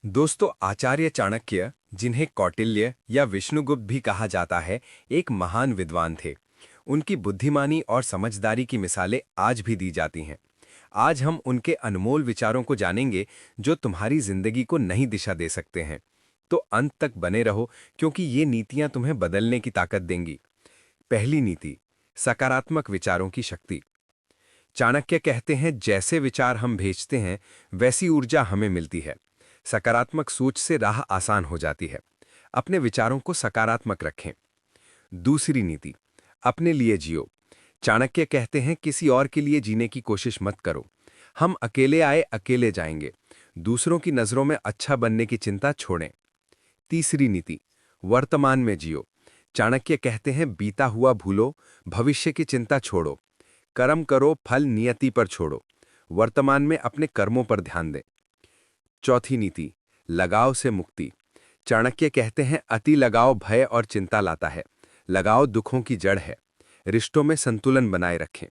दोस्तों, आचार्य चाणक्य, जिन्हें कौटिल्य या विष्णुगुप्त भी कहा जाता है, एक महान विद्वान थे। उनकी बुद्धिमानी और समझदारी की मिसालें आज भी दी जाती हैं। आज हम उनके अनमोल विचारों को जानेंगे, जो तुम्हारी जिंदगी को नई दिशा दे सकते हैं। तो अंत तक बने रहो, क्योंकि ये नीतियां तुम्हें बदलने की ताकत देंगी। पहली नीति, सकारात्मक विचारों की शक्ति। चाणक्य कहते हैं, जैसे विचार हम भेजते हैं, वैसी ऊर्जा हमें मिलती है। सकारात्मक सोच से राह आसान हो जाती है। अपने विचारों को सकारात्मक रखें। दूसरी नीति, अपने लिए जियो। चाणक्य कहते हैं, किसी और के लिए जीने की कोशिश मत करो। हम अकेले आए, अकेले जाएंगे। दूसरों की नजरों में अच्छा बनने की चिंता छोड़ें। तीसरी नीति, वर्तमान में जियो। चाणक्य कहते हैं, बीता हुआ भूलो, भविष्य की चिंता छोड़ो। कर्म करो, फल नियति पर छोड़ो। वर्तमान में अपने कर्मों पर ध्यान दें। चौथी नीति, लगाव से मुक्ति। चाणक्य कहते हैं, अति लगाव भय और चिंता लाता है। लगाव दुखों की जड़ है। रिश्तों में संतुलन बनाए रखें।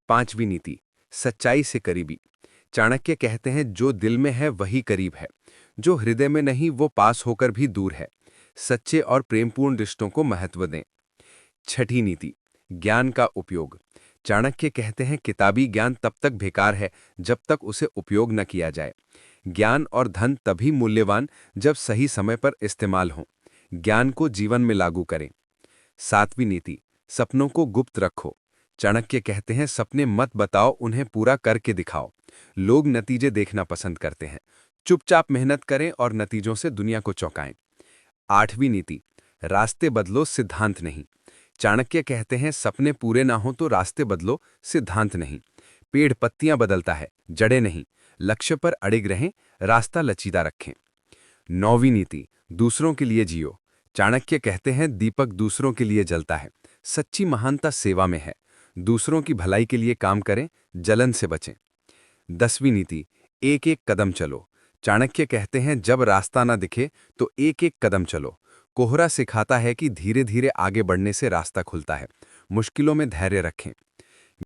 पांचवी नीति, सच्चाई से करीबी। चाणक्य कहते हैं, जो दिल में है वही करीब है। जो हृदय में नहीं, वो पास होकर भी दूर है। सच्चे और प्रेमपूर्ण रिश्तों को महत्व दें। छठी नीति, ज्ञान का उपयोग। चाणक्य कहते हैं, किताबी ज्ञान तब तक बेकार है जब तक उसे उपयोग न किया जाए। ज्ञान और धन तभी मूल्यवान जब सही समय पर इस्तेमाल हो। ज्ञान को जीवन में लागू करें। सातवीं नीति, सपनों को गुप्त रखो। चाणक्य कहते हैं, सपने मत बताओ, उन्हें पूरा करके दिखाओ। लोग नतीजे देखना पसंद करते हैं। चुपचाप मेहनत करें और नतीजों से दुनिया को चौंकाएं। आठवीं नीति, रास्ते बदलो, सिद्धांत नहीं। चाणक्य कहते हैं, सपने पूरे ना हो तो रास्ते बदलो, सिद्धांत नहीं। पेड़ पत्तियां बदलता है, जड़ें नहीं। लक्ष्य पर अड़िग रहें, रास्ता लचीला रखें। नौवीं नीति, दूसरों के लिए जियो। चाणक्य कहते हैं, दीपक दूसरों के लिए जलता है। सच्ची महानता सेवा में है। दूसरों की भलाई के लिए काम करें, जलन से बचें। 10वीं नीति, एक एक कदम चलो। चाणक्य कहते हैं, जब रास्ता ना दिखे तो एक एक कदम चलो। कोहरा सिखाता है कि धीरे धीरे आगे बढ़ने से रास्ता खुलता है। मुश्किलों में धैर्य रखें।